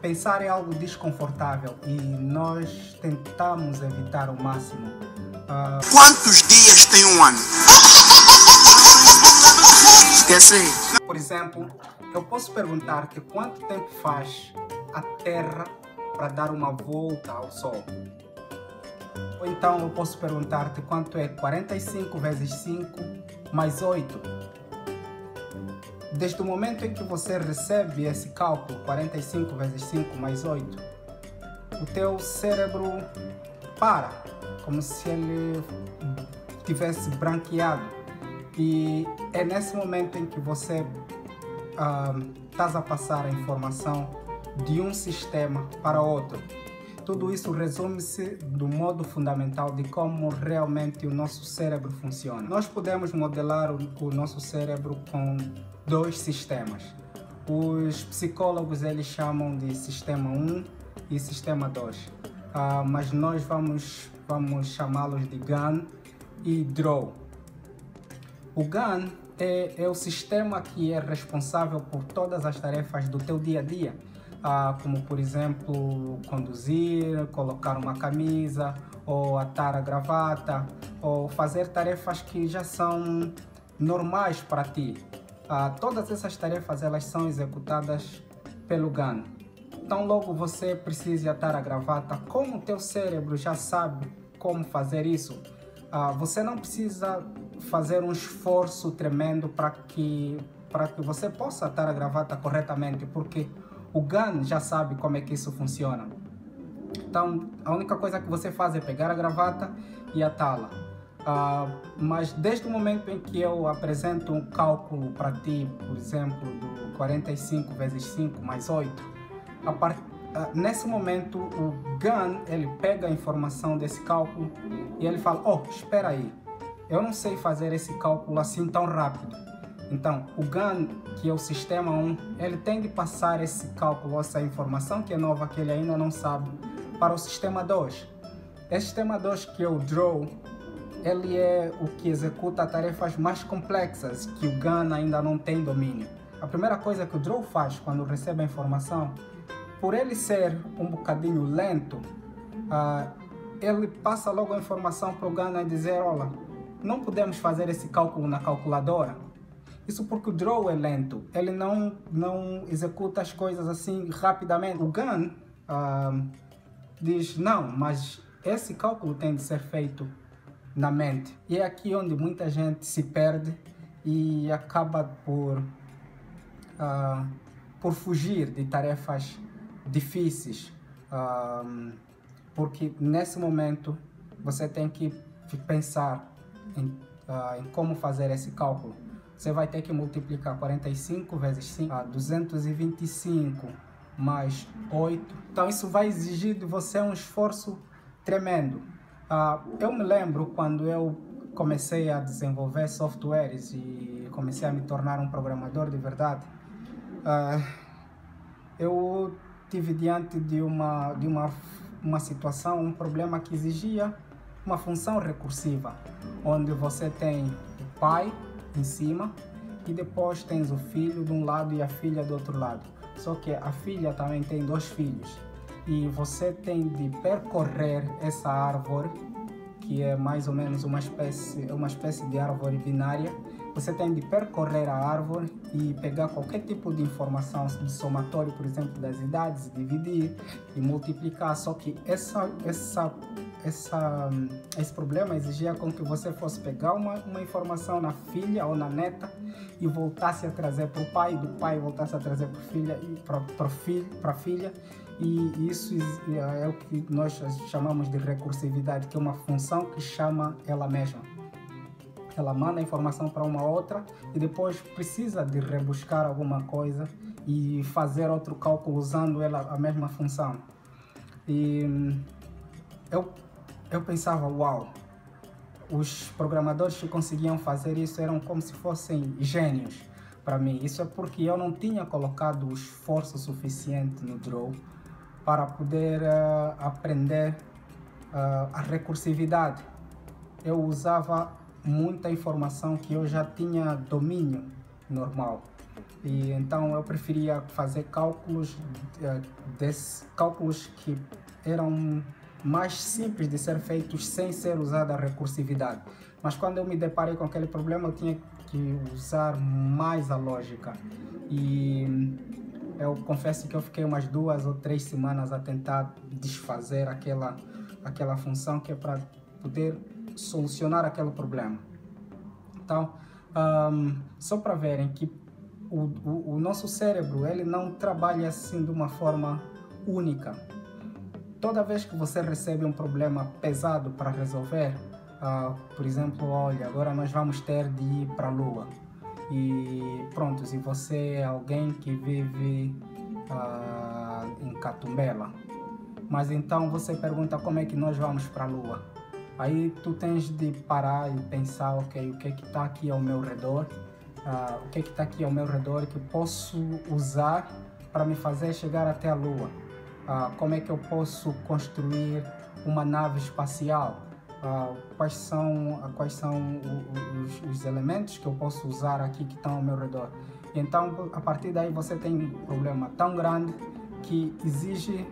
Pensar é algo desconfortável e nós tentamos evitar ao máximo. Quantos dias tem um ano? Esqueci. Por exemplo, eu posso perguntar-te quanto tempo faz a Terra para dar uma volta ao Sol. Ou então eu posso perguntar-te quanto é 45 vezes 5 mais 8. Desde o momento em que você recebe esse cálculo, 45 vezes 5 mais 8, o teu cérebro para, como se ele tivesse branqueado. E é nesse momento em que você estás a passar a informação de um sistema para outro. Tudo isso resume-se do modo fundamental de como realmente o nosso cérebro funciona. Nós podemos modelar o nosso cérebro com dois sistemas. Os psicólogos eles chamam de sistema 1 e sistema 2, mas nós vamos chamá-los de GAN e DROW. O GAN é o sistema que é responsável por todas as tarefas do teu dia a dia, como por exemplo conduzir, colocar uma camisa, ou atar a gravata, ou fazer tarefas que já são normais para ti. Todas essas tarefas elas são executadas pelo GAN. Então logo você precisa atar a gravata, como o teu cérebro já sabe como fazer isso, você não precisa fazer um esforço tremendo para que você possa atar a gravata corretamente, porque o GAN já sabe como é que isso funciona. Então, a única coisa que você faz é pegar a gravata e atá-la. Mas desde o momento em que eu apresento um cálculo para ti, por exemplo, do 45 vezes 5 mais 8, nesse momento o GAN ele pega a informação desse cálculo e ele fala: oh, espera aí, eu não sei fazer esse cálculo assim tão rápido. Então, o GAN, que é o sistema 1, ele tem de passar esse cálculo, essa informação que é nova, que ele ainda não sabe, para o sistema 2. Esse sistema 2, que é o DROW, ele é o que executa tarefas mais complexas, que o GAN ainda não tem domínio. A primeira coisa que o DROW faz quando recebe a informação, por ele ser um bocadinho lento, ele passa logo a informação para o GAN e dizer: olha, não podemos fazer esse cálculo na calculadora. Isso porque o DROW é lento, ele não executa as coisas assim rapidamente. O GAN diz: não, mas esse cálculo tem de ser feito na mente. E é aqui onde muita gente se perde e acaba por fugir de tarefas difíceis, porque nesse momento você tem que pensar em como fazer esse cálculo. Você vai ter que multiplicar 45 vezes 5, 225 mais 8. Então isso vai exigir de você um esforço tremendo. Eu me lembro quando eu comecei a desenvolver softwares e comecei a me tornar um programador de verdade. Eu tive diante de uma situação, um problema que exigia uma função recursiva, onde você tem o pai em cima e depois tens o filho de um lado e a filha do outro lado. Só que a filha também tem dois filhos e você tem de percorrer essa árvore, que é mais ou menos uma espécie de árvore binária. Você tem de percorrer a árvore e pegar qualquer tipo de informação de somatório, por exemplo, das idades, dividir e multiplicar. Só que esse problema exigia com que você fosse pegar uma informação na filha ou na neta e voltasse a trazer para o pai, do pai voltasse a trazer para a filha. E isso é o que nós chamamos de recursividade, que é uma função que chama ela mesma. Ela manda a informação para uma outra e depois precisa de rebuscar alguma coisa e fazer outro cálculo usando a mesma função. E eu pensava: uau, os programadores que conseguiam fazer isso eram como se fossem gênios para mim. Isso é porque eu não tinha colocado o esforço suficiente no DROW para poder aprender a recursividade. Eu usava muita informação que eu já tinha domínio normal. E então eu preferia fazer cálculos, cálculos que eram mais simples de ser feitos sem ser usada a recursividade. Mas quando eu me deparei com aquele problema, eu tinha que usar mais a lógica. E eu confesso que eu fiquei umas 2 ou 3 semanas a tentar desfazer aquela função que é para poder solucionar aquele problema. Então, só para verem que o nosso cérebro ele não trabalha assim de uma forma única. Toda vez que você recebe um problema pesado para resolver, por exemplo, olha, agora nós vamos ter de ir para a Lua. E pronto, se você é alguém que vive em Catumbela, mas então você pergunta como é que nós vamos para a Lua. Aí tu tens de parar e pensar, ok, o que é que está aqui ao meu redor, o que é que está aqui ao meu redor que eu posso usar para me fazer chegar até a Lua. Como é que eu posso construir uma nave espacial? Quais são os elementos que eu posso usar aqui que estão ao meu redor? E então, a partir daí, você tem um problema tão grande que exige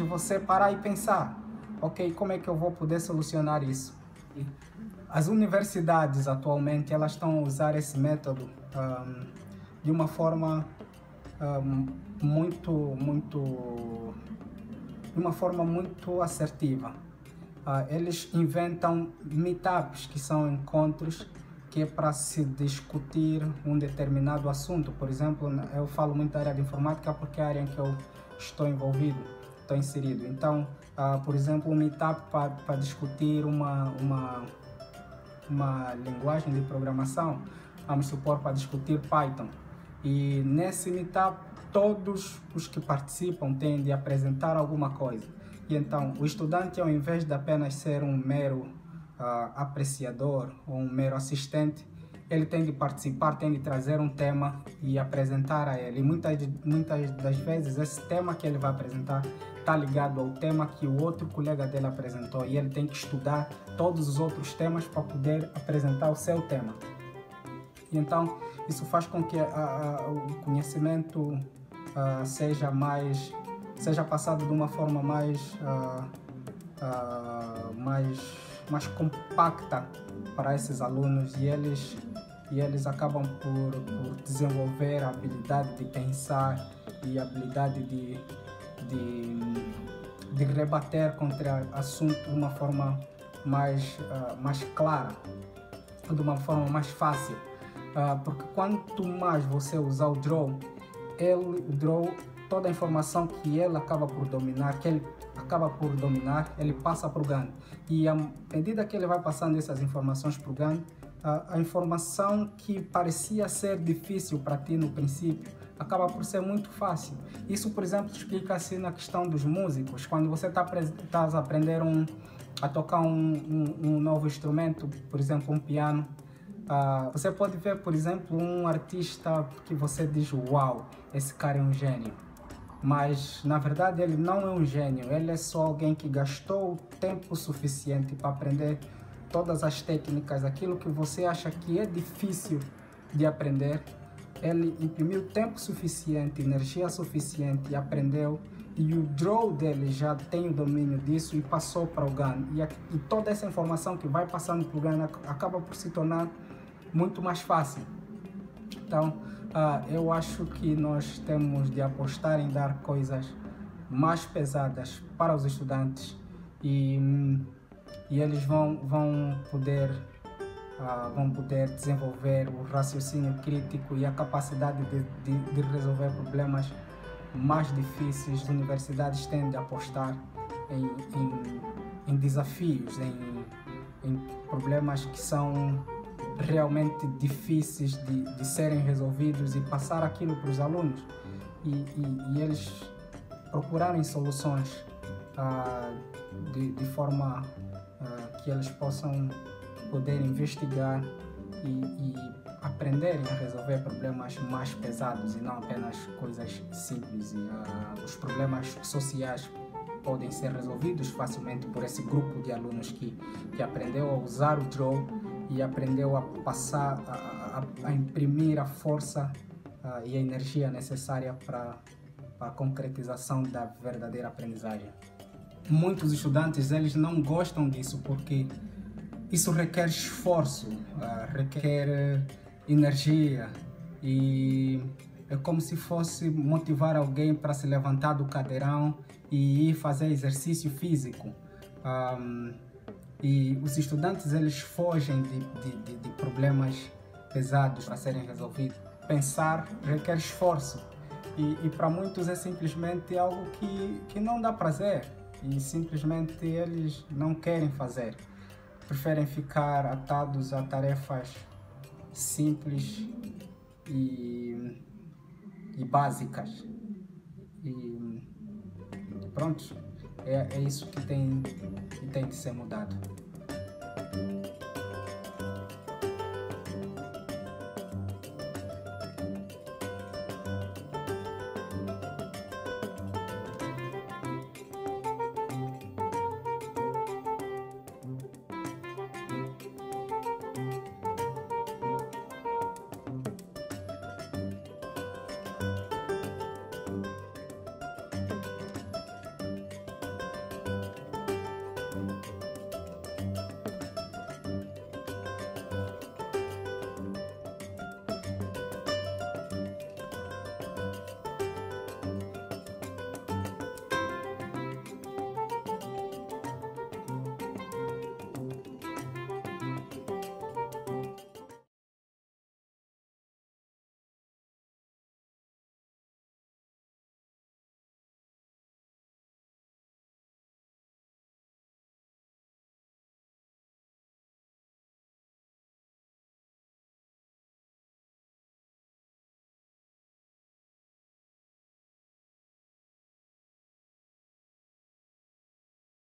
você parar e pensar, ok, como é que eu vou poder solucionar isso? As universidades, atualmente, elas estão a usar esse método de uma forma muito assertiva. Eles inventam meetups, que são encontros que é para se discutir um determinado assunto. Por exemplo, eu falo muito da área de informática porque é a área em que eu estou inserido. Então, por exemplo, um meetup para discutir uma linguagem de programação, vamos supor, para discutir Python. E nesse meetup, todos os que participam têm de apresentar alguma coisa. E então, o estudante, ao invés de apenas ser um mero apreciador ou um mero assistente, ele tem de participar, tem de trazer um tema e apresentar a ele. E muitas das vezes, esse tema que ele vai apresentar está ligado ao tema que o outro colega dele apresentou. E ele tem que estudar todos os outros temas para poder apresentar o seu tema. E então, isso faz com que o conhecimento seja passado de uma forma mais compacta para esses alunos e eles acabam por desenvolver a habilidade de pensar e a habilidade de rebater contra assunto de uma forma mais clara, de uma forma mais fácil. Porque quanto mais você usar o Draw, toda a informação que ele acaba por dominar, ele passa para o GAN. E à medida que ele vai passando essas informações para o GAN, a informação que parecia ser difícil para ti no princípio, acaba por ser muito fácil. Isso, por exemplo, explica-se na questão dos músicos. Quando você está a aprender a tocar um novo instrumento, por exemplo, um piano, você pode ver, por exemplo, um artista que você diz, uau, esse cara é um gênio. Mas, na verdade, ele não é um gênio. Ele é só alguém que gastou o tempo suficiente para aprender todas as técnicas, aquilo que você acha que é difícil de aprender. Ele imprimiu tempo suficiente, energia suficiente e aprendeu. E o Draw dele já tem o domínio disso e passou para o GAN. E toda essa informação que vai passando para o GAN acaba por se tornar muito mais fácil. Então, eu acho que nós temos de apostar em dar coisas mais pesadas para os estudantes e eles vão poder desenvolver o raciocínio crítico e a capacidade de resolver problemas mais difíceis. As universidades têm de apostar em desafios, em problemas que são realmente difíceis de serem resolvidos e passar aquilo para os alunos e eles procurarem soluções de forma que eles possam poder investigar e aprenderem a resolver problemas mais pesados e não apenas coisas simples. E os problemas sociais podem ser resolvidos facilmente por esse grupo de alunos que aprendeu a usar o Draw e aprendeu a passar, a imprimir a força e a energia necessária para a concretização da verdadeira aprendizagem. Muitos estudantes eles não gostam disso porque isso requer esforço, requer energia, e é como se fosse motivar alguém para se levantar do cadeirão e ir fazer exercício físico. E os estudantes eles fogem de problemas pesados para serem resolvidos. Pensar requer esforço e para muitos é simplesmente algo que não dá prazer e simplesmente eles não querem fazer. Preferem ficar atados a tarefas simples e básicas. E pronto, é isso que tem de ser mudado.